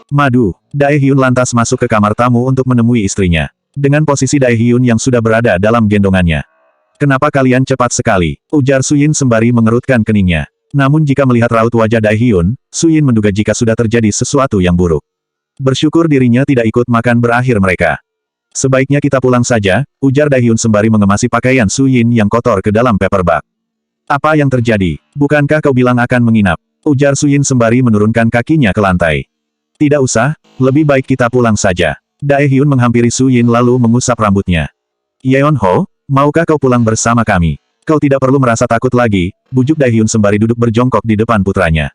Madu, Dae Hyun lantas masuk ke kamar tamu untuk menemui istrinya. Dengan posisi Dae Hyun yang sudah berada dalam gendongannya. Kenapa kalian cepat sekali? Ujar Suyin sembari mengerutkan keningnya. Namun jika melihat raut wajah Dae Hyun, Suyin menduga jika sudah terjadi sesuatu yang buruk. Bersyukur dirinya tidak ikut makan berakhir mereka. Sebaiknya kita pulang saja, ujar Dae Hyun sembari mengemasi pakaian Suyin yang kotor ke dalam paper bag. Apa yang terjadi? Bukankah kau bilang akan menginap? Ujar Suyin sembari menurunkan kakinya ke lantai. Tidak usah, lebih baik kita pulang saja. Dae Hyun menghampiri Suyin lalu mengusap rambutnya. Yeon-ho, maukah kau pulang bersama kami? Kau tidak perlu merasa takut lagi, bujuk Dae Hyun sembari duduk berjongkok di depan putranya.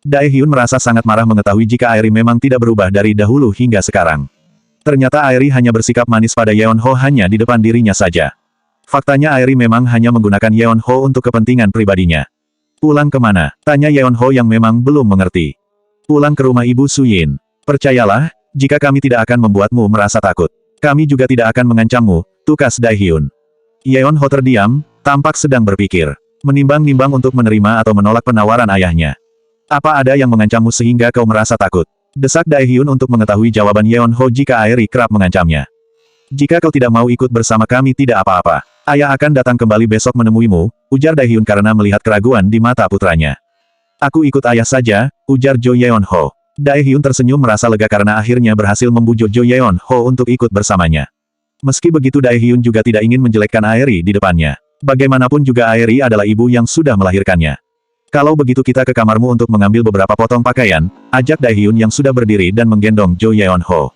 Dae Hyun merasa sangat marah mengetahui jika Airi memang tidak berubah dari dahulu hingga sekarang. Ternyata Airi hanya bersikap manis pada Yeon-ho hanya di depan dirinya saja. Faktanya Airi memang hanya menggunakan Yeon-ho untuk kepentingan pribadinya. Pulang kemana? Tanya Yeon-ho yang memang belum mengerti. Pulang ke rumah Ibu Suyin. Percayalah, jika kami tidak akan membuatmu merasa takut. Kami juga tidak akan mengancammu, tukas Dae Hyun. Yeon-ho terdiam, tampak sedang berpikir. Menimbang-nimbang untuk menerima atau menolak penawaran ayahnya. Apa ada yang mengancammu sehingga kau merasa takut? Desak Dae Hyun untuk mengetahui jawaban Yeon-ho jika Airi kerap mengancamnya. Jika kau tidak mau ikut bersama kami tidak apa-apa. Ayah akan datang kembali besok menemuimu, ujar Dae Hyun karena melihat keraguan di mata putranya. Aku ikut ayah saja, ujar Jo Yeon-ho. Dae Hyun tersenyum merasa lega karena akhirnya berhasil membujuk Jo Yeon-ho untuk ikut bersamanya. Meski begitu Dae Hyun juga tidak ingin menjelekkan Airi di depannya. Bagaimanapun juga Airi adalah ibu yang sudah melahirkannya. Kalau begitu kita ke kamarmu untuk mengambil beberapa potong pakaian, ajak Dae Hyun yang sudah berdiri dan menggendong Jo Yeon-ho.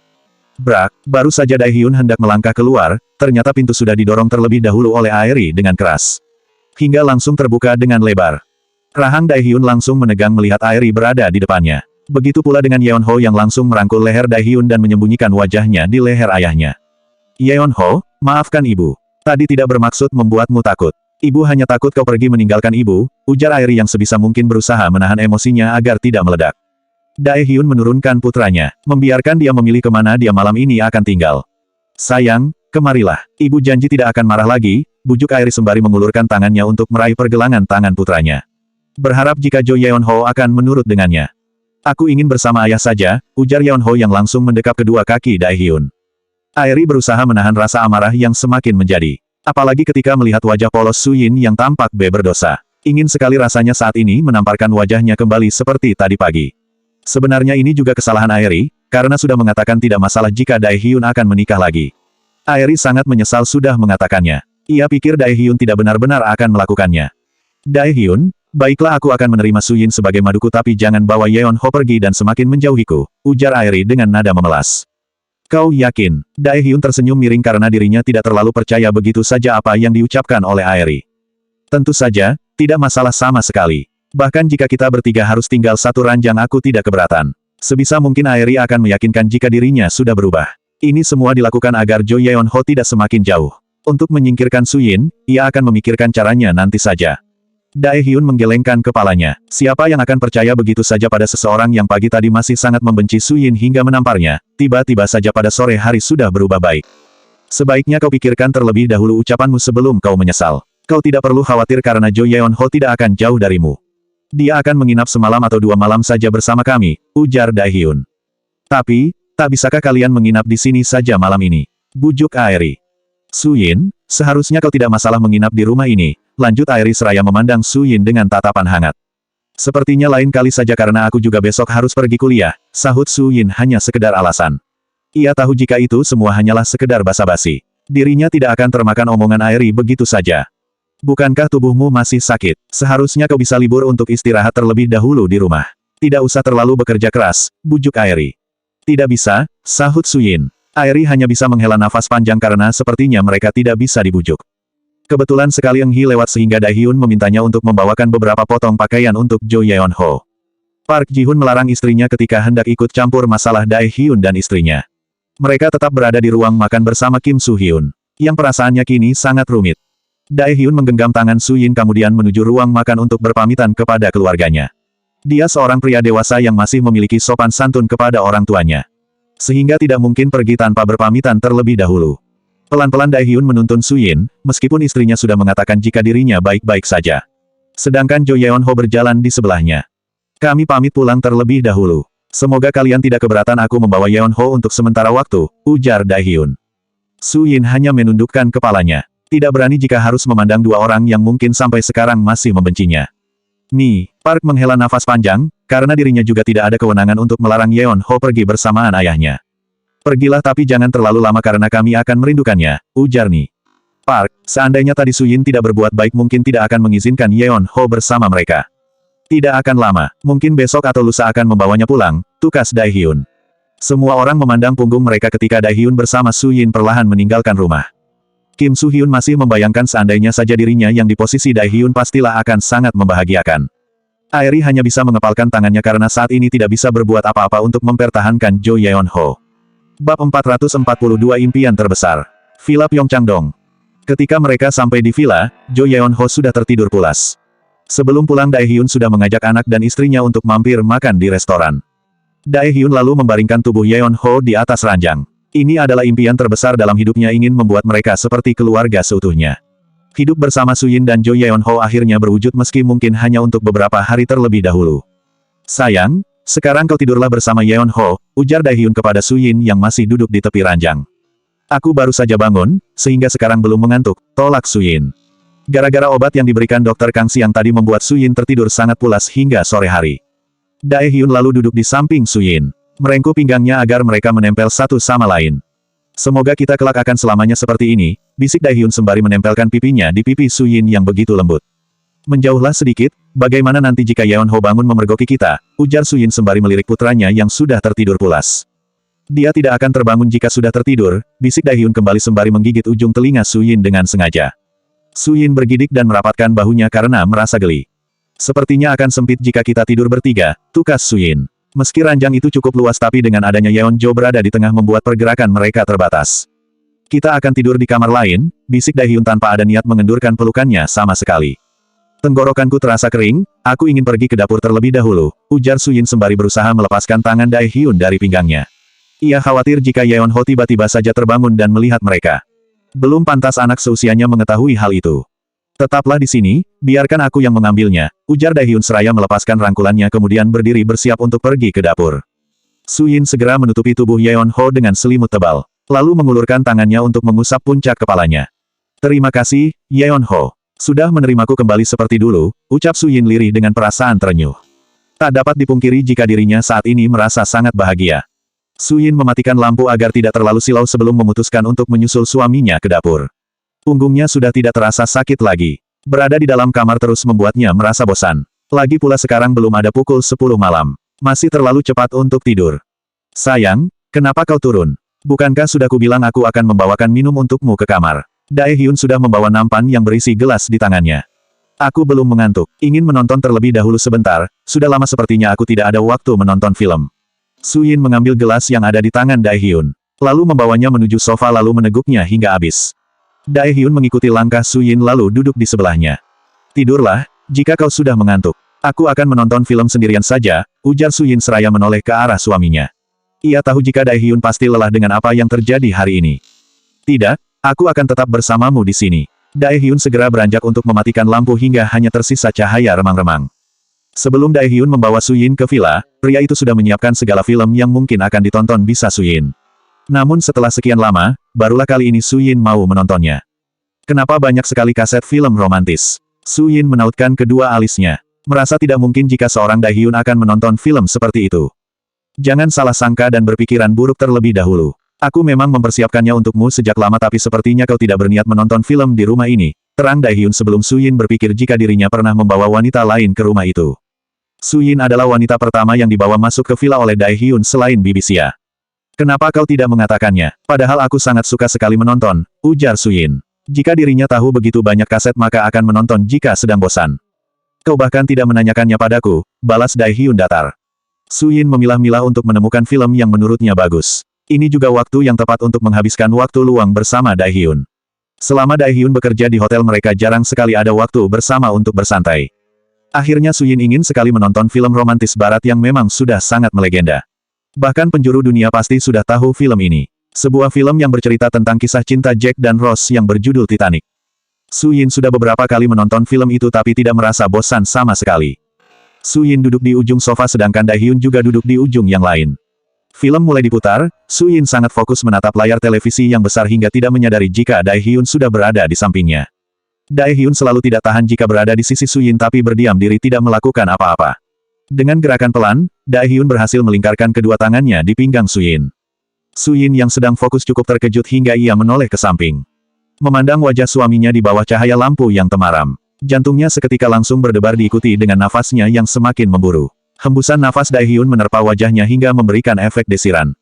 Brak, baru saja Dae Hyun hendak melangkah keluar, ternyata pintu sudah didorong terlebih dahulu oleh Airi dengan keras. Hingga langsung terbuka dengan lebar. Rahang Dae Hyun langsung menegang melihat Airi berada di depannya. Begitu pula dengan Yeon-ho yang langsung merangkul leher Dae Hyun dan menyembunyikan wajahnya di leher ayahnya. Yeon-ho, maafkan ibu. Tadi tidak bermaksud membuatmu takut. Ibu hanya takut kau pergi meninggalkan ibu, ujar Airi yang sebisa mungkin berusaha menahan emosinya agar tidak meledak. Dae Hyun menurunkan putranya, membiarkan dia memilih kemana dia malam ini akan tinggal. Sayang, kemarilah. Ibu janji tidak akan marah lagi, bujuk Airi sembari mengulurkan tangannya untuk meraih pergelangan tangan putranya. Berharap jika Jo Yeon-ho akan menurut dengannya. Aku ingin bersama ayah saja, ujar Yeon-ho yang langsung mendekap kedua kaki Dae Hyun. Airi berusaha menahan rasa amarah yang semakin menjadi. Apalagi ketika melihat wajah polos Suyin yang tampak berdosa. Ingin sekali rasanya saat ini menamparkan wajahnya kembali seperti tadi pagi. Sebenarnya ini juga kesalahan Airi, karena sudah mengatakan tidak masalah jika Dae Hyun akan menikah lagi. Airi sangat menyesal sudah mengatakannya. Ia pikir Dae Hyun tidak benar-benar akan melakukannya. Dae Hyun, baiklah aku akan menerima Suyin sebagai maduku tapi jangan bawa Yeon-ho pergi dan semakin menjauhiku, ujar Airi dengan nada memelas. Kau yakin? Dae Hyun tersenyum miring karena dirinya tidak terlalu percaya begitu saja apa yang diucapkan oleh Airi. Tentu saja, tidak masalah sama sekali. Bahkan jika kita bertiga harus tinggal satu ranjang aku tidak keberatan. Sebisa mungkin Airi akan meyakinkan jika dirinya sudah berubah. Ini semua dilakukan agar Jo Yeon-ho tidak semakin jauh. Untuk menyingkirkan Suyin, ia akan memikirkan caranya nanti saja. Dae Hyun menggelengkan kepalanya. Siapa yang akan percaya begitu saja pada seseorang yang pagi tadi masih sangat membenci Suyin hingga menamparnya, tiba-tiba saja pada sore hari sudah berubah baik. Sebaiknya kau pikirkan terlebih dahulu ucapanmu sebelum kau menyesal. Kau tidak perlu khawatir karena Jo Yeon-ho tidak akan jauh darimu. Dia akan menginap semalam atau 2 malam saja bersama kami, ujar Dae Hyun. Tapi, tak bisakah kalian menginap di sini saja malam ini? Bujuk Airi. Suyin, seharusnya kau tidak masalah menginap di rumah ini, lanjut Airi seraya memandang Suyin dengan tatapan hangat. Sepertinya lain kali saja karena aku juga besok harus pergi kuliah, sahut Suyin hanya sekedar alasan. Ia tahu jika itu semua hanyalah sekedar basa-basi. Dirinya tidak akan termakan omongan Airi begitu saja. Bukankah tubuhmu masih sakit? Seharusnya kau bisa libur untuk istirahat terlebih dahulu di rumah. Tidak usah terlalu bekerja keras, bujuk Airi. Tidak bisa, sahut Suyin. Airi hanya bisa menghela nafas panjang karena sepertinya mereka tidak bisa dibujuk. Kebetulan sekali Eng Hee lewat sehingga Dae Hyun memintanya untuk membawakan beberapa potong pakaian untuk Jo Yeon-ho. Park Ji-hun melarang istrinya ketika hendak ikut campur masalah Dae Hyun dan istrinya. Mereka tetap berada di ruang makan bersama Kim Soo-hyun, yang perasaannya kini sangat rumit. Dae Hyun menggenggam tangan Suyin kemudian menuju ruang makan untuk berpamitan kepada keluarganya. Dia seorang pria dewasa yang masih memiliki sopan santun kepada orang tuanya. Sehingga tidak mungkin pergi tanpa berpamitan terlebih dahulu. Pelan-pelan Dae Hyun menuntun Suyin, meskipun istrinya sudah mengatakan jika dirinya baik-baik saja. Sedangkan Jo Yeon-ho berjalan di sebelahnya. Kami pamit pulang terlebih dahulu. Semoga kalian tidak keberatan aku membawa Yeon Ho untuk sementara waktu, ujar Daehyun. Su Yin hanya menundukkan kepalanya. Tidak berani jika harus memandang dua orang yang mungkin sampai sekarang masih membencinya. Park menghela nafas panjang, karena dirinya juga tidak ada kewenangan untuk melarang Yeon Ho pergi bersamaan ayahnya. Pergilah tapi jangan terlalu lama karena kami akan merindukannya, ujar Park, seandainya tadi Su Yin tidak berbuat baik mungkin tidak akan mengizinkan Yeon Ho bersama mereka. Tidak akan lama, mungkin besok atau lusa akan membawanya pulang, tukas Daehyun. Semua orang memandang punggung mereka ketika Daehyun bersama Su Yin perlahan meninggalkan rumah. Kim Soo Hyun masih membayangkan seandainya saja dirinya yang di posisi Daehyun pastilah akan sangat membahagiakan. Airi hanya bisa mengepalkan tangannya karena saat ini tidak bisa berbuat apa-apa untuk mempertahankan Jo Yeon Ho. Bab 442 Impian Terbesar. Villa Pyeongchangdong. Ketika mereka sampai di villa, Jo Yeon Ho sudah tertidur pulas. Sebelum pulang Daehyun sudah mengajak anak dan istrinya untuk mampir makan di restoran. Daehyun lalu membaringkan tubuh Yeon Ho di atas ranjang. Ini adalah impian terbesar dalam hidupnya, ingin membuat mereka seperti keluarga seutuhnya. Hidup bersama Su Yin dan Jo Yeon Ho akhirnya berwujud meski mungkin hanya untuk beberapa hari terlebih dahulu. Sayang, sekarang kau tidurlah bersama Yeon Ho, ujar Daehyun kepada Su Yin yang masih duduk di tepi ranjang. Aku baru saja bangun, sehingga sekarang belum mengantuk, tolak Su Yin. Gara-gara obat yang diberikan dokter Kang Siang tadi membuat Su Yin tertidur sangat pulas hingga sore hari. Daehyun lalu duduk di samping Su Yin. Merengkuh pinggangnya agar mereka menempel satu sama lain. Semoga kita kelak akan selamanya seperti ini, bisik Daehyun sembari menempelkan pipinya di pipi Su Yin yang begitu lembut. Menjauhlah sedikit, bagaimana nanti jika Yeon Ho bangun memergoki kita, ujar Su Yin sembari melirik putranya yang sudah tertidur pulas. Dia tidak akan terbangun jika sudah tertidur, bisik Daehyun kembali sembari menggigit ujung telinga Su Yin dengan sengaja. Su Yin bergidik dan merapatkan bahunya karena merasa geli. Sepertinya akan sempit jika kita tidur bertiga, tukas Su Yin. Meski ranjang itu cukup luas tapi dengan adanya Yeon Jo berada di tengah membuat pergerakan mereka terbatas. Kita akan tidur di kamar lain, bisik Daehyun tanpa ada niat mengendurkan pelukannya sama sekali. Tenggorokanku terasa kering, aku ingin pergi ke dapur terlebih dahulu, ujar Su Yin sembari berusaha melepaskan tangan Daehyun dari pinggangnya. Ia khawatir jika Yeon Ho tiba-tiba saja terbangun dan melihat mereka. Belum pantas anak seusianya mengetahui hal itu. Tetaplah di sini, biarkan aku yang mengambilnya, ujar Daehyun seraya melepaskan rangkulannya kemudian berdiri bersiap untuk pergi ke dapur. Su Yin segera menutupi tubuh Yeon Ho dengan selimut tebal, lalu mengulurkan tangannya untuk mengusap puncak kepalanya. Terima kasih, Yeon Ho. Sudah menerimaku kembali seperti dulu, ucap Su Yin lirih dengan perasaan terenyuh. Tak dapat dipungkiri jika dirinya saat ini merasa sangat bahagia. Su Yin mematikan lampu agar tidak terlalu silau sebelum memutuskan untuk menyusul suaminya ke dapur. Punggungnya sudah tidak terasa sakit lagi. Berada di dalam kamar terus membuatnya merasa bosan. Lagi pula sekarang belum ada pukul 10 malam. Masih terlalu cepat untuk tidur. Sayang, kenapa kau turun? Bukankah sudah kubilang aku akan membawakan minum untukmu ke kamar? Daehyun sudah membawa nampan yang berisi gelas di tangannya. Aku belum mengantuk. Ingin menonton terlebih dahulu sebentar. Sudah lama sepertinya aku tidak ada waktu menonton film. Su Yin mengambil gelas yang ada di tangan Daehyun. Lalu membawanya menuju sofa lalu meneguknya hingga habis. Daehyun mengikuti langkah Su Yin lalu duduk di sebelahnya. Tidurlah, jika kau sudah mengantuk. Aku akan menonton film sendirian saja, ujar Su Yin seraya menoleh ke arah suaminya. Ia tahu jika Daehyun pasti lelah dengan apa yang terjadi hari ini. Tidak, aku akan tetap bersamamu di sini. Daehyun segera beranjak untuk mematikan lampu hingga hanya tersisa cahaya remang-remang. Sebelum Daehyun membawa Su Yin ke villa, pria itu sudah menyiapkan segala film yang mungkin akan ditonton bisa Su Yin. Namun setelah sekian lama, barulah kali ini Su Yin mau menontonnya. Kenapa banyak sekali kaset film romantis? Su Yin menautkan kedua alisnya. Merasa tidak mungkin jika seorang Daehyun akan menonton film seperti itu. Jangan salah sangka dan berpikiran buruk terlebih dahulu. Aku memang mempersiapkannya untukmu sejak lama tapi sepertinya kau tidak berniat menonton film di rumah ini. Terang Daehyun sebelum Su Yin berpikir jika dirinya pernah membawa wanita lain ke rumah itu. Su Yin adalah wanita pertama yang dibawa masuk ke villa oleh Daehyun selain Bibi Xia. Kenapa kau tidak mengatakannya? Padahal aku sangat suka sekali menonton, ujar Su Yin. Jika dirinya tahu begitu banyak kaset maka akan menonton jika sedang bosan. Kau bahkan tidak menanyakannya padaku, balas Daehyun datar. Su Yin memilah-milah untuk menemukan film yang menurutnya bagus. Ini juga waktu yang tepat untuk menghabiskan waktu luang bersama Daehyun. Selama Daehyun bekerja di hotel mereka jarang sekali ada waktu bersama untuk bersantai. Akhirnya Su Yin ingin sekali menonton film romantis barat yang memang sudah sangat melegenda. Bahkan penjuru dunia pasti sudah tahu film ini. Sebuah film yang bercerita tentang kisah cinta Jack dan Rose yang berjudul Titanic. Su Yin sudah beberapa kali menonton film itu tapi tidak merasa bosan sama sekali. Su Yin duduk di ujung sofa sedangkan Daehyun juga duduk di ujung yang lain. Film mulai diputar, Su Yin sangat fokus menatap layar televisi yang besar hingga tidak menyadari jika Daehyun sudah berada di sampingnya. Daehyun selalu tidak tahan jika berada di sisi Su Yin tapi berdiam diri tidak melakukan apa-apa. Dengan gerakan pelan, Daehyun berhasil melingkarkan kedua tangannya di pinggang Su Yin. Su Yin yang sedang fokus cukup terkejut hingga ia menoleh ke samping. Memandang wajah suaminya di bawah cahaya lampu yang temaram. Jantungnya seketika langsung berdebar diikuti dengan nafasnya yang semakin memburu. Hembusan nafas Daehyun menerpa wajahnya hingga memberikan efek desiran.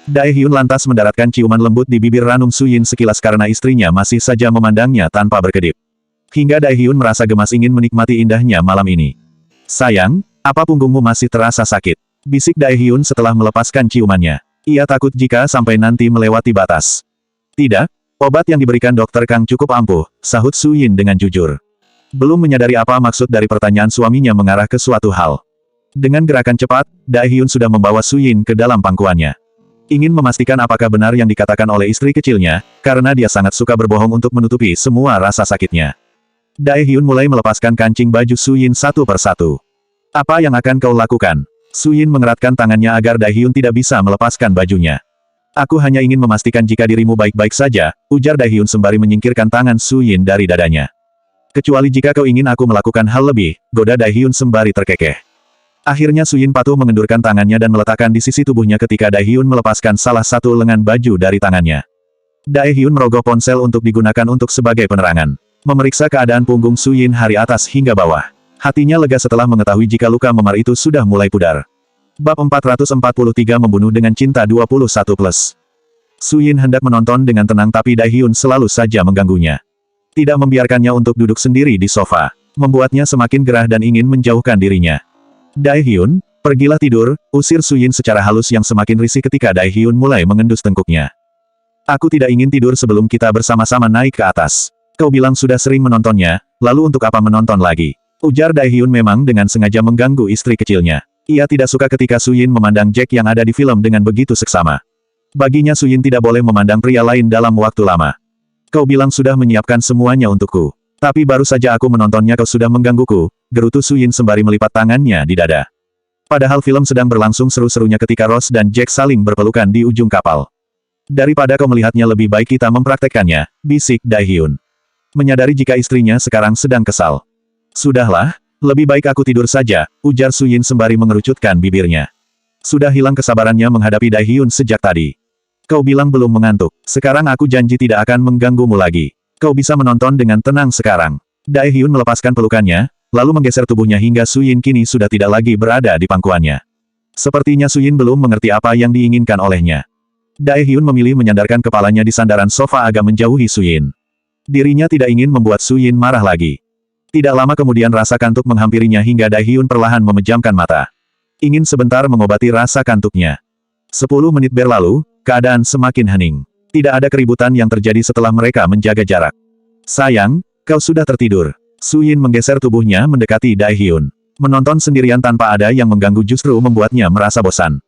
Daehyun lantas mendaratkan ciuman lembut di bibir ranum Su Yin sekilas karena istrinya masih saja memandangnya tanpa berkedip. Hingga Daehyun merasa gemas ingin menikmati indahnya malam ini. Sayang, apa punggungmu masih terasa sakit? Bisik Daehyun setelah melepaskan ciumannya. Ia takut jika sampai nanti melewati batas. Tidak, obat yang diberikan dokter Kang cukup ampuh, sahut Su Yin dengan jujur. Belum menyadari apa maksud dari pertanyaan suaminya mengarah ke suatu hal. Dengan gerakan cepat, Daehyun sudah membawa Su Yin ke dalam pangkuannya. Ingin memastikan apakah benar yang dikatakan oleh istri kecilnya, karena dia sangat suka berbohong untuk menutupi semua rasa sakitnya. Daehyun mulai melepaskan kancing baju Su Yin satu persatu. Apa yang akan kau lakukan? Su Yin mengeratkan tangannya agar Daehyun tidak bisa melepaskan bajunya. Aku hanya ingin memastikan jika dirimu baik-baik saja, ujar Daehyun sembari menyingkirkan tangan Su Yin dari dadanya. Kecuali jika kau ingin aku melakukan hal lebih, goda Daehyun sembari terkekeh. Akhirnya Su Yin patuh mengendurkan tangannya dan meletakkan di sisi tubuhnya ketika Daehyun melepaskan salah satu lengan baju dari tangannya. Daehyun merogoh ponsel untuk digunakan untuk sebagai penerangan. Memeriksa keadaan punggung Su Yin dari atas hingga bawah. Hatinya lega setelah mengetahui jika luka memar itu sudah mulai pudar. Bab 443 Membunuh dengan Cinta 21+. Su Yin hendak menonton dengan tenang tapi Daehyun selalu saja mengganggunya. Tidak membiarkannya untuk duduk sendiri di sofa. Membuatnya semakin gerah dan ingin menjauhkan dirinya. Daehyun, pergilah tidur, usir Su Yin secara halus yang semakin risih ketika Daehyun mulai mengendus tengkuknya. Aku tidak ingin tidur sebelum kita bersama-sama naik ke atas. Kau bilang sudah sering menontonnya, lalu untuk apa menonton lagi? Ujar Daehyun memang dengan sengaja mengganggu istri kecilnya. Ia tidak suka ketika Su Yin memandang Jack yang ada di film dengan begitu seksama. Baginya Su Yin tidak boleh memandang pria lain dalam waktu lama. Kau bilang sudah menyiapkan semuanya untukku. Tapi baru saja aku menontonnya kau sudah menggangguku, gerutu Su Yin sembari melipat tangannya di dada. Padahal film sedang berlangsung seru-serunya ketika Rose dan Jack saling berpelukan di ujung kapal. Daripada kau melihatnya lebih baik kita mempraktekkannya, bisik Daehyun. Menyadari jika istrinya sekarang sedang kesal. Sudahlah, lebih baik aku tidur saja, ujar Su Yin sembari mengerucutkan bibirnya. Sudah hilang kesabarannya menghadapi Daehyun sejak tadi. Kau bilang belum mengantuk, sekarang aku janji tidak akan mengganggumu lagi. Kau bisa menonton dengan tenang sekarang. Daehyun melepaskan pelukannya, lalu menggeser tubuhnya hingga Su Yin kini sudah tidak lagi berada di pangkuannya. Sepertinya Su Yin belum mengerti apa yang diinginkan olehnya. Daehyun memilih menyandarkan kepalanya di sandaran sofa agak menjauhi Su Yin. Dirinya tidak ingin membuat Su Yin marah lagi. Tidak lama kemudian rasa kantuk menghampirinya hingga Daehyun perlahan memejamkan mata. Ingin sebentar mengobati rasa kantuknya. 10 menit berlalu, keadaan semakin hening. Tidak ada keributan yang terjadi setelah mereka menjaga jarak. Sayang, kau sudah tertidur. Su Yin menggeser tubuhnya mendekati Daehyun. Menonton sendirian tanpa ada yang mengganggu justru membuatnya merasa bosan.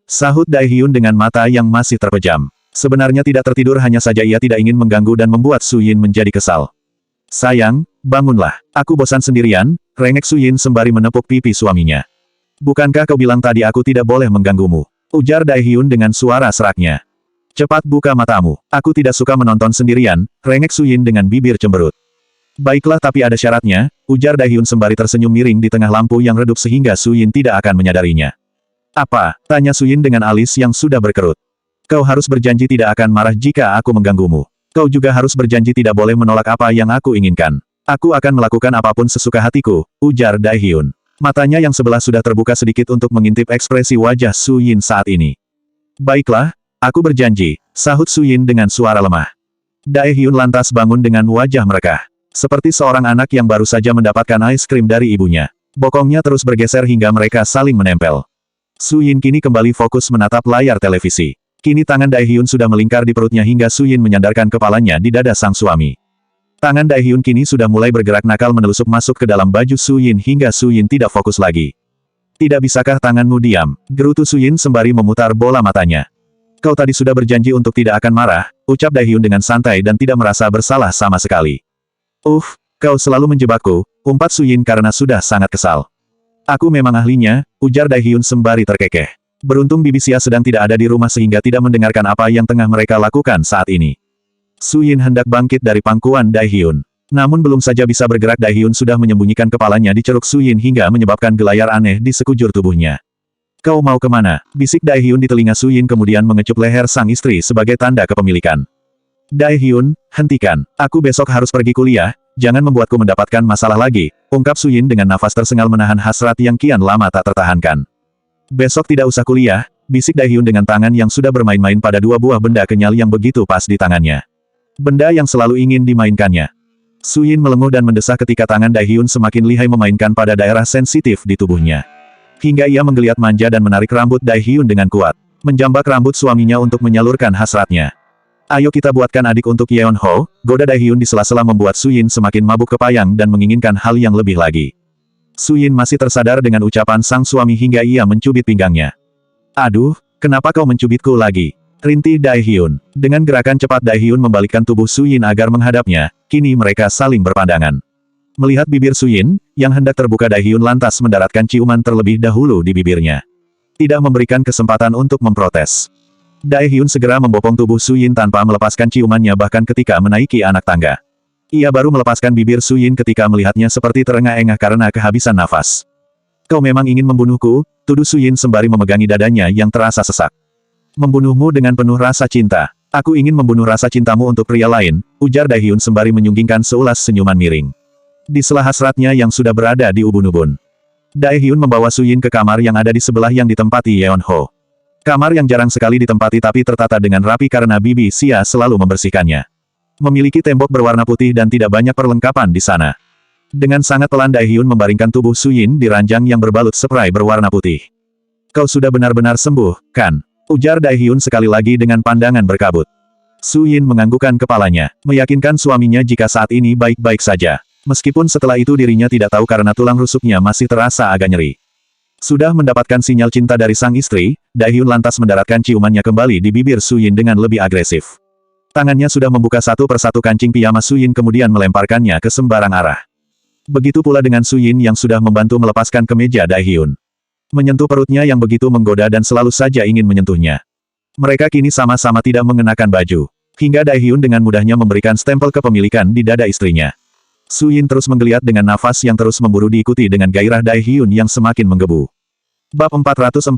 Sahut Daehyun dengan mata yang masih terpejam. Sebenarnya tidak tertidur hanya saja ia tidak ingin mengganggu dan membuat Su Yin menjadi kesal. Sayang, bangunlah. Aku bosan sendirian, rengek Su Yin sembari menepuk pipi suaminya. Bukankah kau bilang tadi aku tidak boleh mengganggumu? Ujar Daehyun dengan suara seraknya. Cepat buka matamu. Aku tidak suka menonton sendirian, rengek Su Yin dengan bibir cemberut. Baiklah tapi ada syaratnya, ujar Daehyun sembari tersenyum miring di tengah lampu yang redup sehingga Su Yin tidak akan menyadarinya. Apa? Tanya Su Yin dengan alis yang sudah berkerut. Kau harus berjanji tidak akan marah jika aku mengganggumu. Kau juga harus berjanji tidak boleh menolak apa yang aku inginkan. Aku akan melakukan apapun sesuka hatiku, ujar Daehyun. Matanya yang sebelah sudah terbuka sedikit untuk mengintip ekspresi wajah Su Yin saat ini. Baiklah, aku berjanji, sahut Su Yin dengan suara lemah. Daehyun lantas bangun dengan wajah merekah. Seperti seorang anak yang baru saja mendapatkan es krim dari ibunya. Bokongnya terus bergeser hingga mereka saling menempel. Su Yin kini kembali fokus menatap layar televisi. Kini tangan Daehyun sudah melingkar di perutnya hingga Su Yin menyandarkan kepalanya di dada sang suami. Tangan Daehyun kini sudah mulai bergerak nakal menelusup masuk ke dalam baju Su Yin hingga Su Yin tidak fokus lagi. Tidak bisakah tanganmu diam? Gerutu Su Yin sembari memutar bola matanya. Kau tadi sudah berjanji untuk tidak akan marah, ucap Daehyun dengan santai dan tidak merasa bersalah sama sekali. Kau selalu menjebakku, umpat Su Yin karena sudah sangat kesal. Aku memang ahlinya, ujar Daehyun sembari terkekeh. Beruntung Bibi Xia sedang tidak ada di rumah sehingga tidak mendengarkan apa yang tengah mereka lakukan saat ini. Su Yin hendak bangkit dari pangkuan Daehyun. Namun belum saja bisa bergerak Daehyun sudah menyembunyikan kepalanya di ceruk Su Yin hingga menyebabkan gelayar aneh di sekujur tubuhnya. Kau mau kemana? Bisik Daehyun di telinga Su Yin kemudian mengecup leher sang istri sebagai tanda kepemilikan. Daehyun, hentikan. Aku besok harus pergi kuliah, jangan membuatku mendapatkan masalah lagi, ungkap Su Yin dengan nafas tersengal menahan hasrat yang kian lama tak tertahankan. Besok tidak usah kuliah, bisik Daehyun dengan tangan yang sudah bermain-main pada dua buah benda kenyal yang begitu pas di tangannya. Benda yang selalu ingin dimainkannya. Su Yin melenguh dan mendesah ketika tangan Daehyun semakin lihai memainkan pada daerah sensitif di tubuhnya. Hingga ia menggeliat manja dan menarik rambut Daehyun dengan kuat. Menjambak rambut suaminya untuk menyalurkan hasratnya. Ayo kita buatkan adik untuk Yeon Ho, goda Daehyun di sela-sela membuat Su Yin semakin mabuk kepayang dan menginginkan hal yang lebih lagi. Su Yin masih tersadar dengan ucapan sang suami hingga ia mencubit pinggangnya. Aduh, kenapa kau mencubitku lagi? Rintih Daehyun. Dengan gerakan cepat Daehyun membalikkan tubuh Su Yin agar menghadapnya, kini mereka saling berpandangan. Melihat bibir Su Yin, yang hendak terbuka Daehyun lantas mendaratkan ciuman terlebih dahulu di bibirnya. Tidak memberikan kesempatan untuk memprotes. Daehyun segera membopong tubuh Su Yin tanpa melepaskan ciumannya bahkan ketika menaiki anak tangga. Ia baru melepaskan bibir Su Yin ketika melihatnya seperti terengah-engah karena kehabisan nafas. Kau memang ingin membunuhku, tuduh Su Yin sembari memegangi dadanya yang terasa sesak. Membunuhmu dengan penuh rasa cinta. Aku ingin membunuh rasa cintamu untuk pria lain, ujar Daehyun sembari menyunggingkan seulas senyuman miring. Di sela hasratnya yang sudah berada di ubun-ubun. Daehyun membawa Su Yin ke kamar yang ada di sebelah yang ditempati Yeon Ho. Kamar yang jarang sekali ditempati tapi tertata dengan rapi karena Bibi Xia selalu membersihkannya. Memiliki tembok berwarna putih dan tidak banyak perlengkapan di sana. Dengan sangat pelan Daehyun membaringkan tubuh Su Yin di ranjang yang berbalut spray berwarna putih. Kau sudah benar-benar sembuh, kan? Ujar Daehyun sekali lagi dengan pandangan berkabut. Su Yin menganggukkan kepalanya, meyakinkan suaminya jika saat ini baik-baik saja. Meskipun setelah itu dirinya tidak tahu karena tulang rusuknya masih terasa agak nyeri. Sudah mendapatkan sinyal cinta dari sang istri, Daehyun lantas mendaratkan ciumannya kembali di bibir Su Yin dengan lebih agresif. Tangannya sudah membuka satu persatu kancing piyama Su Yin kemudian melemparkannya ke sembarang arah. Begitu pula dengan Su Yin yang sudah membantu melepaskan kemeja Daehyun. Menyentuh perutnya yang begitu menggoda dan selalu saja ingin menyentuhnya. Mereka kini sama-sama tidak mengenakan baju. Hingga Daehyun dengan mudahnya memberikan stempel kepemilikan di dada istrinya. Su Yin terus menggeliat dengan nafas yang terus memburu diikuti dengan gairah Daehyun yang semakin menggebu. Bab 444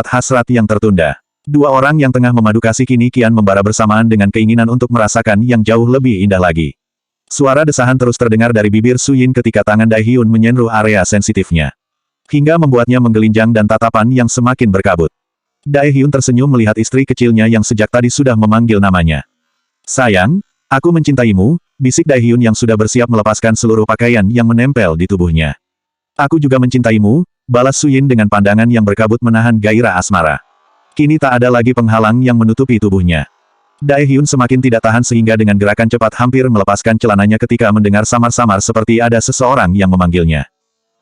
Hasrat yang Tertunda. Dua orang yang tengah memadu kasih kini kian membara bersamaan dengan keinginan untuk merasakan yang jauh lebih indah lagi. Suara desahan terus terdengar dari bibir Su Yin ketika tangan Daehyun menyentuh area sensitifnya. Hingga membuatnya menggelinjang dan tatapan yang semakin berkabut. Daehyun tersenyum melihat istri kecilnya yang sejak tadi sudah memanggil namanya. Sayang, aku mencintaimu, bisik Daehyun yang sudah bersiap melepaskan seluruh pakaian yang menempel di tubuhnya. Aku juga mencintaimu, balas Su Yin dengan pandangan yang berkabut menahan gairah asmara. Kini tak ada lagi penghalang yang menutupi tubuhnya. Daehyun semakin tidak tahan sehingga dengan gerakan cepat hampir melepaskan celananya ketika mendengar samar-samar seperti ada seseorang yang memanggilnya.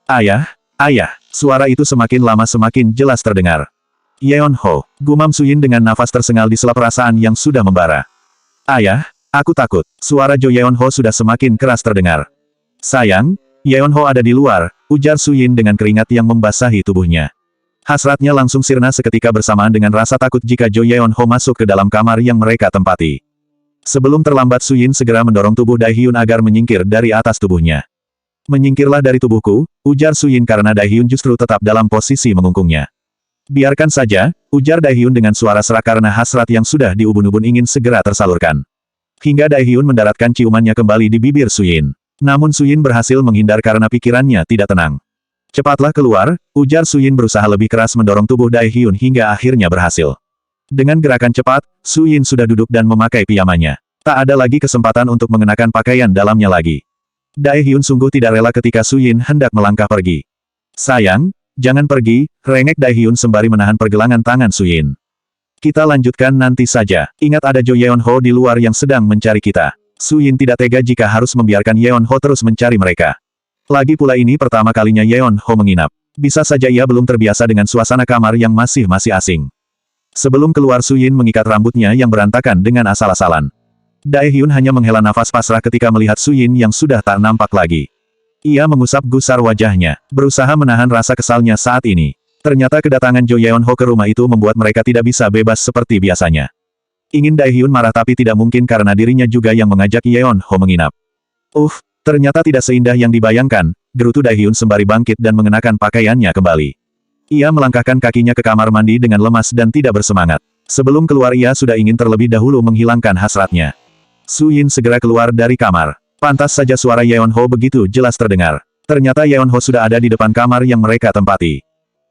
Ayah, ayah, suara itu semakin lama semakin jelas terdengar. Yeon Ho, gumam Su Yin dengan nafas tersengal di sela perasaan yang sudah membara. Ayah, aku takut, suara Jo Yeon Ho sudah semakin keras terdengar. Sayang, Yeon Ho ada di luar, ujar Su Yin dengan keringat yang membasahi tubuhnya. Hasratnya langsung sirna seketika bersamaan dengan rasa takut jika Jo Yeon Ho masuk ke dalam kamar yang mereka tempati. Sebelum terlambat Su Yin segera mendorong tubuh Daehyun agar menyingkir dari atas tubuhnya. Menyingkirlah dari tubuhku, ujar Su Yin karena Daehyun justru tetap dalam posisi mengungkungnya. Biarkan saja, ujar Daehyun dengan suara serak karena hasrat yang sudah di ubun-ubun ingin segera tersalurkan. Hingga Daehyun mendaratkan ciumannya kembali di bibir Su Yin. Namun Su Yin berhasil menghindar karena pikirannya tidak tenang. Cepatlah keluar, ujar Su Yin berusaha lebih keras mendorong tubuh Daehyun hingga akhirnya berhasil. Dengan gerakan cepat, Su Yin sudah duduk dan memakai piyamanya. Tak ada lagi kesempatan untuk mengenakan pakaian dalamnya lagi. Daehyun sungguh tidak rela ketika Su Yin hendak melangkah pergi. Sayang, jangan pergi, rengek Daehyun sembari menahan pergelangan tangan Su Yin. Kita lanjutkan nanti saja. Ingat ada Jo Yeon Ho di luar yang sedang mencari kita. Su Yin tidak tega jika harus membiarkan Yeon Ho terus mencari mereka. Lagi pula ini pertama kalinya Yeon Ho menginap. Bisa saja ia belum terbiasa dengan suasana kamar yang masih asing. Sebelum keluar Su Yin mengikat rambutnya yang berantakan dengan asal-asalan. Daehyun hanya menghela nafas pasrah ketika melihat Su Yin yang sudah tak nampak lagi. Ia mengusap gusar wajahnya, berusaha menahan rasa kesalnya saat ini. Ternyata kedatangan Jo Yeon-ho ke rumah itu membuat mereka tidak bisa bebas seperti biasanya. Ingin Dae-hyun marah tapi tidak mungkin karena dirinya juga yang mengajak Yeon-ho menginap. Ternyata tidak seindah yang dibayangkan, gerutu Dae-hyun sembari bangkit dan mengenakan pakaiannya kembali. Ia melangkahkan kakinya ke kamar mandi dengan lemas dan tidak bersemangat. Sebelum keluar ia sudah ingin terlebih dahulu menghilangkan hasratnya. Su-yin segera keluar dari kamar. Pantas saja suara Yeon-ho begitu jelas terdengar. Ternyata Yeon-ho sudah ada di depan kamar yang mereka tempati.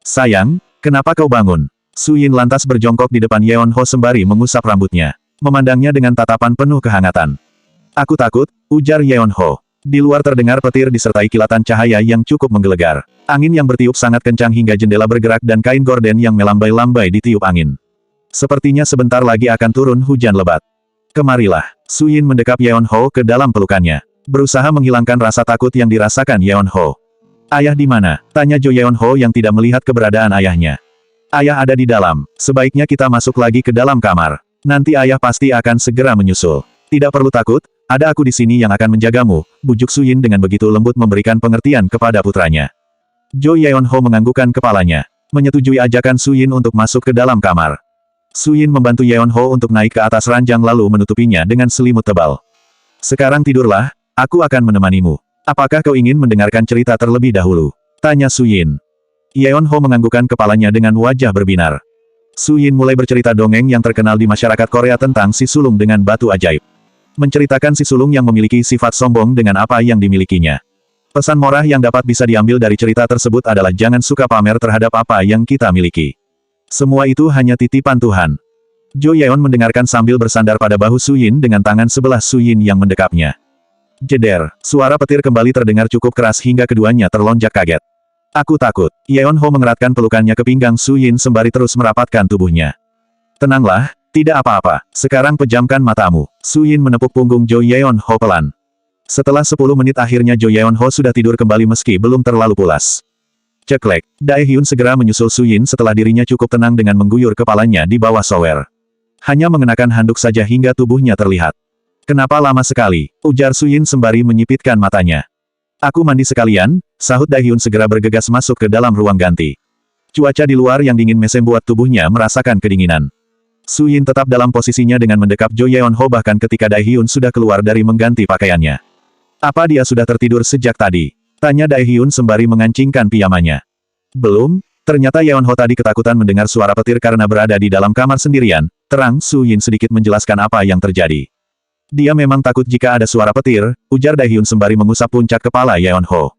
Sayang, kenapa kau bangun? Su-yin lantas berjongkok di depan Yeon-ho sembari mengusap rambutnya. Memandangnya dengan tatapan penuh kehangatan. Aku takut, ujar Yeon-ho. Di luar terdengar petir disertai kilatan cahaya yang cukup menggelegar. Angin yang bertiup sangat kencang hingga jendela bergerak dan kain gorden yang melambai-lambai ditiup angin. Sepertinya sebentar lagi akan turun hujan lebat. Kemarilah. Su-yin mendekap Yeon-ho ke dalam pelukannya. Berusaha menghilangkan rasa takut yang dirasakan Yeon-ho. Ayah di mana? Tanya Jo Yeon-ho yang tidak melihat keberadaan ayahnya. Ayah ada di dalam. Sebaiknya kita masuk lagi ke dalam kamar. Nanti ayah pasti akan segera menyusul. Tidak perlu takut, ada aku di sini yang akan menjagamu, bujuk Su-yin dengan begitu lembut memberikan pengertian kepada putranya. Jo Yeon-ho menganggukkan kepalanya. Menyetujui ajakan Su-yin untuk masuk ke dalam kamar. Su-yin membantu Yeon-ho untuk naik ke atas ranjang lalu menutupinya dengan selimut tebal. Sekarang tidurlah, aku akan menemanimu. Apakah kau ingin mendengarkan cerita terlebih dahulu? Tanya Su-yin. Yeon-ho menganggukkan kepalanya dengan wajah berbinar. Su-yin mulai bercerita dongeng yang terkenal di masyarakat Korea tentang si sulung dengan batu ajaib. Menceritakan si sulung yang memiliki sifat sombong dengan apa yang dimilikinya. Pesan moral yang dapat bisa diambil dari cerita tersebut adalah jangan suka pamer terhadap apa yang kita miliki. Semua itu hanya titipan Tuhan. Jo Yeon mendengarkan sambil bersandar pada bahu Su-yin dengan tangan sebelah Su-yin yang mendekapnya. Jeder, suara petir kembali terdengar cukup keras hingga keduanya terlonjak kaget. Aku takut. Yeon-ho mengeratkan pelukannya ke pinggang Su-yin sembari terus merapatkan tubuhnya. Tenanglah, tidak apa-apa. Sekarang pejamkan matamu. Su-yin menepuk punggung Jo Yeon-ho pelan. Setelah 10 menit akhirnya Jo Yeon-ho sudah tidur kembali meski belum terlalu pulas. Ceklek, Dae-hyun segera menyusul Su-yin setelah dirinya cukup tenang dengan mengguyur kepalanya di bawah shower. Hanya mengenakan handuk saja hingga tubuhnya terlihat. Kenapa lama sekali? Ujar Su-yin sembari menyipitkan matanya. Aku mandi sekalian, sahut Dae-hyun segera bergegas masuk ke dalam ruang ganti. Cuaca di luar yang dingin mesem buat tubuhnya merasakan kedinginan. Su-yin tetap dalam posisinya dengan mendekap Jo Yeon-ho bahkan ketika Dae-hyun sudah keluar dari mengganti pakaiannya. Apa dia sudah tertidur sejak tadi? Tanya Dae-hyun sembari mengancingkan pijamannya. Belum, ternyata Yeon-ho tadi ketakutan mendengar suara petir karena berada di dalam kamar sendirian. Terang, Su-yin sedikit menjelaskan apa yang terjadi. Dia memang takut jika ada suara petir, ujar Dae-hyun sembari mengusap puncak kepala Yeon-ho.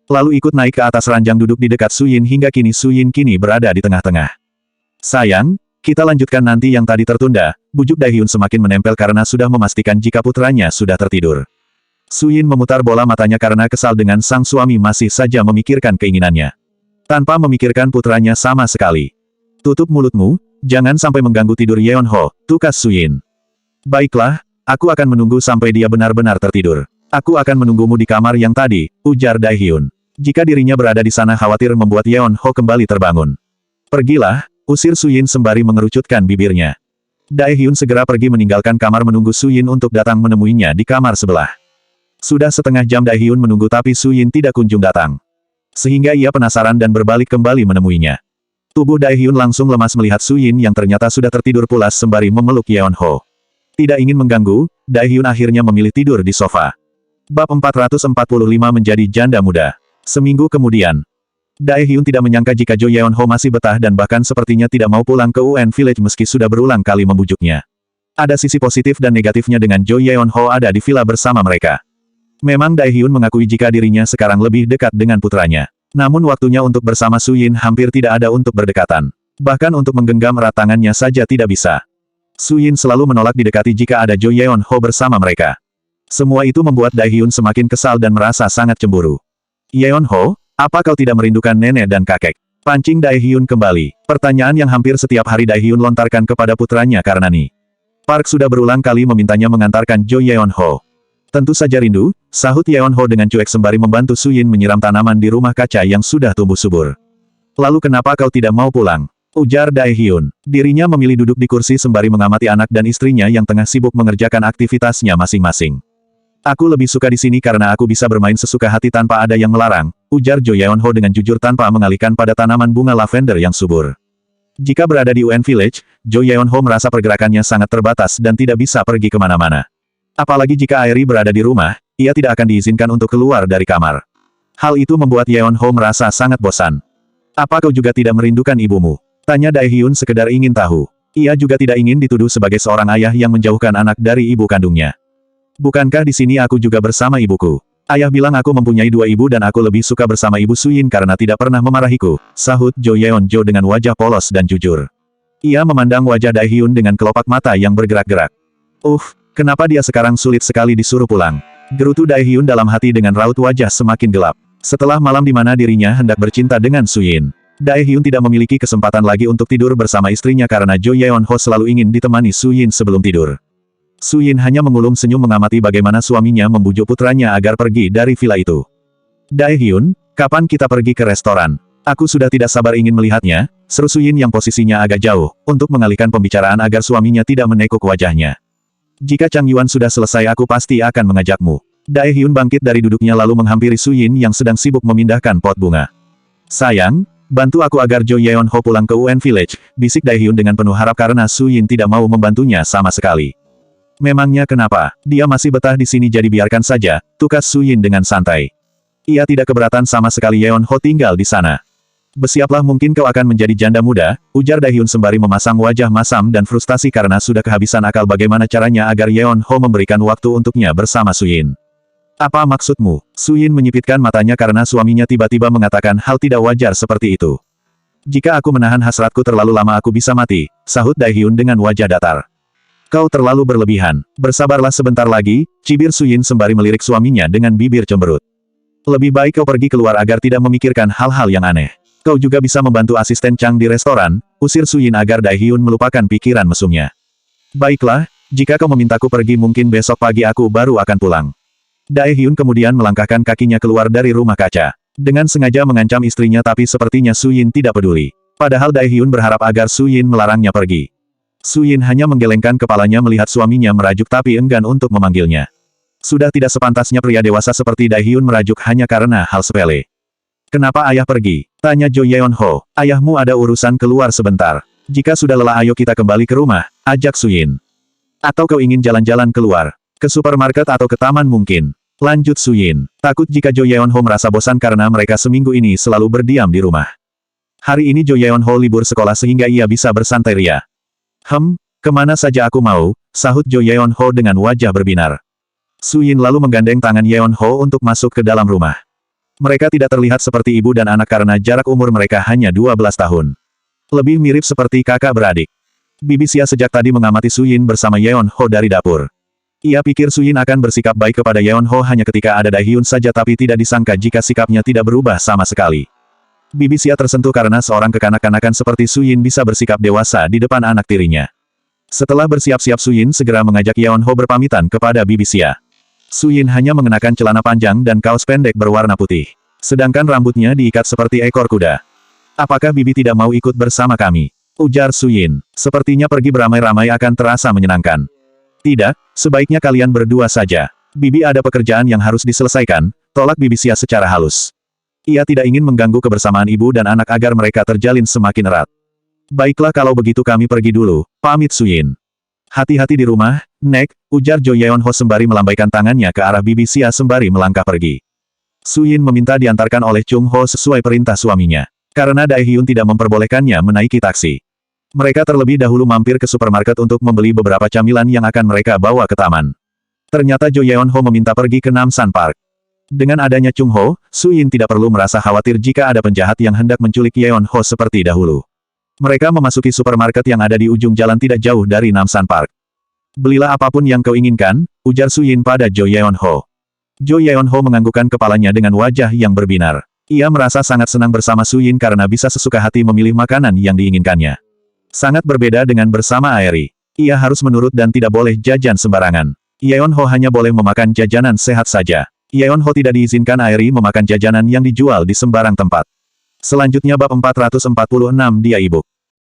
Lalu ikut naik ke atas ranjang duduk di dekat Su-yin hingga kini Su-yin berada di tengah-tengah. Sayang, kita lanjutkan nanti yang tadi tertunda, bujuk Dae-hyun semakin menempel karena sudah memastikan jika putranya sudah tertidur. Su-yin memutar bola matanya karena kesal dengan sang suami masih saja memikirkan keinginannya. Tanpa memikirkan putranya sama sekali. Tutup mulutmu, jangan sampai mengganggu tidur Yeon-ho, tukas Su-yin. Baiklah, aku akan menunggu sampai dia benar-benar tertidur. Aku akan menunggumu di kamar yang tadi, ujar Dae-hyun. Jika dirinya berada di sana khawatir membuat Yeon-ho kembali terbangun. Pergilah, usir Su-yin sembari mengerucutkan bibirnya. Dae-hyun segera pergi meninggalkan kamar menunggu Su-yin untuk datang menemuinya di kamar sebelah. Sudah setengah jam Dae-hyun menunggu tapi Su-yin tidak kunjung datang. Sehingga ia penasaran dan berbalik kembali menemuinya. Tubuh Dae-hyun langsung lemas melihat Su-yin yang ternyata sudah tertidur pulas sembari memeluk Yeon-ho. Tidak ingin mengganggu, Dae-hyun akhirnya memilih tidur di sofa. Bab 445 menjadi janda muda. Seminggu kemudian. Dae-hyun tidak menyangka jika Jo Yeon-ho masih betah dan bahkan sepertinya tidak mau pulang ke UN Village meski sudah berulang kali membujuknya. Ada sisi positif dan negatifnya dengan Jo Yeon-ho ada di villa bersama mereka. Memang Dae-hyun mengakui jika dirinya sekarang lebih dekat dengan putranya. Namun waktunya untuk bersama Su-yin hampir tidak ada untuk berdekatan. Bahkan untuk menggenggam erat tangannya saja tidak bisa. Su-yin selalu menolak didekati jika ada Jo Yeon-ho bersama mereka. Semua itu membuat Dae-hyun semakin kesal dan merasa sangat cemburu. Yeon-ho, apa kau tidak merindukan nenek dan kakek? Pancing Dae-hyun kembali. Pertanyaan yang hampir setiap hari Dae-hyun lontarkan kepada putranya karena Ni Park sudah berulang kali memintanya mengantarkan Jo Yeon-ho. Tentu saja rindu, sahut Yeon-ho dengan cuek sembari membantu Su-yin menyiram tanaman di rumah kaca yang sudah tumbuh subur. Lalu kenapa kau tidak mau pulang? Ujar Dae-hyun. Dirinya memilih duduk di kursi sembari mengamati anak dan istrinya yang tengah sibuk mengerjakan aktivitasnya masing-masing. Aku lebih suka di sini karena aku bisa bermain sesuka hati tanpa ada yang melarang, ujar Jo Yeon-ho dengan jujur tanpa mengalihkan pada tanaman bunga lavender yang subur. Jika berada di UN Village, Jo Yeon-ho merasa pergerakannya sangat terbatas dan tidak bisa pergi kemana-mana. Apalagi jika Airi berada di rumah, ia tidak akan diizinkan untuk keluar dari kamar. Hal itu membuat Yeon-ho merasa sangat bosan. Apa kau juga tidak merindukan ibumu? Tanya Dae-hyun sekedar ingin tahu. Ia juga tidak ingin dituduh sebagai seorang ayah yang menjauhkan anak dari ibu kandungnya. Bukankah di sini aku juga bersama ibuku? Ayah bilang aku mempunyai dua ibu dan aku lebih suka bersama ibu Suyin karena tidak pernah memarahiku, sahut Jo Yeon-jo dengan wajah polos dan jujur. Ia memandang wajah Dae-hyun dengan kelopak mata yang bergerak-gerak. Kenapa dia sekarang sulit sekali disuruh pulang? Gerutu Dae-hyun dalam hati dengan raut wajah semakin gelap. Setelah malam di mana dirinya hendak bercinta dengan Suyin, Dae-hyun tidak memiliki kesempatan lagi untuk tidur bersama istrinya karena Jo Yeon-ho selalu ingin ditemani Suyin sebelum tidur. Suyin hanya mengulum senyum mengamati bagaimana suaminya membujuk putranya agar pergi dari villa itu. Dae-hyun, kapan kita pergi ke restoran? Aku sudah tidak sabar ingin melihatnya, seru Suyin yang posisinya agak jauh, untuk mengalihkan pembicaraan agar suaminya tidak menekuk wajahnya. Jika Chang Yuan sudah selesai aku pasti akan mengajakmu. Dae-hyun bangkit dari duduknya lalu menghampiri Suyin yang sedang sibuk memindahkan pot bunga. Sayang, bantu aku agar Jo Yeon-ho pulang ke UN Village, bisik Dae-hyun dengan penuh harap karena Suyin tidak mau membantunya sama sekali. Memangnya kenapa? Dia masih betah di sini jadi biarkan saja, tukas Suyin dengan santai. Ia tidak keberatan sama sekali Yeon-ho tinggal di sana. Bersiaplah mungkin kau akan menjadi janda muda, ujar Dae-hyun sembari memasang wajah masam dan frustasi karena sudah kehabisan akal bagaimana caranya agar Yeon-ho memberikan waktu untuknya bersama Suyin. Apa maksudmu? Suyin menyipitkan matanya karena suaminya tiba-tiba mengatakan hal tidak wajar seperti itu. Jika aku menahan hasratku terlalu lama aku bisa mati, sahut Dae-hyun dengan wajah datar. Kau terlalu berlebihan. Bersabarlah sebentar lagi, cibir Suyin sembari melirik suaminya dengan bibir cemberut. Lebih baik kau pergi keluar agar tidak memikirkan hal-hal yang aneh. Kau juga bisa membantu asisten Chang di restoran, usir Suyin agar Dae-hyun melupakan pikiran mesumnya. Baiklah, jika kau memintaku pergi mungkin besok pagi aku baru akan pulang. Dae-hyun kemudian melangkahkan kakinya keluar dari rumah kaca. Dengan sengaja mengancam istrinya tapi sepertinya Suyin tidak peduli. Padahal Dae-hyun berharap agar Suyin melarangnya pergi. Suyin hanya menggelengkan kepalanya melihat suaminya merajuk tapi enggan untuk memanggilnya. Sudah tidak sepantasnya pria dewasa seperti Dae-hyun merajuk hanya karena hal sepele. Kenapa ayah pergi? Tanya Jo Yeon-ho. Ayahmu ada urusan keluar sebentar. Jika sudah lelah ayo kita kembali ke rumah, ajak Suyin. Atau kau ingin jalan-jalan keluar? Ke supermarket atau ke taman mungkin? Lanjut Suyin. Takut jika Jo Yeon-ho merasa bosan karena mereka seminggu ini selalu berdiam di rumah. Hari ini Jo Yeon-ho libur sekolah sehingga ia bisa bersantai ria. Kemana saja aku mau, sahut Jo Yeon-ho dengan wajah berbinar. Suyin lalu menggandeng tangan Yeon-ho untuk masuk ke dalam rumah. Mereka tidak terlihat seperti ibu dan anak karena jarak umur mereka hanya 12 tahun. Lebih mirip seperti kakak beradik. Bibi Xia sejak tadi mengamati Suyin bersama Yeon-ho dari dapur. Ia pikir Suyin akan bersikap baik kepada Yeon-ho hanya ketika ada Dae-hyun saja tapi tidak disangka jika sikapnya tidak berubah sama sekali. Bibi Xia tersentuh karena seorang kekanak-kanakan seperti Suyin bisa bersikap dewasa di depan anak tirinya. Setelah bersiap-siap Suyin segera mengajak Yeon-ho berpamitan kepada Bibi Xia. Suyin hanya mengenakan celana panjang dan kaos pendek berwarna putih. Sedangkan rambutnya diikat seperti ekor kuda. Apakah Bibi tidak mau ikut bersama kami? Ujar Suyin. Sepertinya pergi beramai-ramai akan terasa menyenangkan. Tidak, sebaiknya kalian berdua saja. Bibi ada pekerjaan yang harus diselesaikan, tolak Bibi Xia secara halus. Ia tidak ingin mengganggu kebersamaan ibu dan anak agar mereka terjalin semakin erat. Baiklah kalau begitu kami pergi dulu, pamit Suyin. Hati-hati di rumah, Nek, ujar Jo Yeon-ho sembari melambaikan tangannya ke arah Bibi Xia sembari melangkah pergi. Suyin meminta diantarkan oleh Chung Ho sesuai perintah suaminya. Karena Dae-hyun tidak memperbolehkannya menaiki taksi. Mereka terlebih dahulu mampir ke supermarket untuk membeli beberapa camilan yang akan mereka bawa ke taman. Ternyata Jo Yeon-ho meminta pergi ke Namsan Park. Dengan adanya Chung Ho, Suyin tidak perlu merasa khawatir jika ada penjahat yang hendak menculik Yeon-ho seperti dahulu. Mereka memasuki supermarket yang ada di ujung jalan tidak jauh dari Namsan Park. Belilah apapun yang kau inginkan, ujar Suyin pada Jo Yeon-ho. Jo Yeon-ho menganggukkan kepalanya dengan wajah yang berbinar. Ia merasa sangat senang bersama Suyin karena bisa sesuka hati memilih makanan yang diinginkannya. Sangat berbeda dengan bersama Airi. Ia harus menurut dan tidak boleh jajan sembarangan. Yeon-ho hanya boleh memakan jajanan sehat saja. Yeon-ho tidak diizinkan Airi memakan jajanan yang dijual di sembarang tempat. Selanjutnya bab 446 dia ibuk.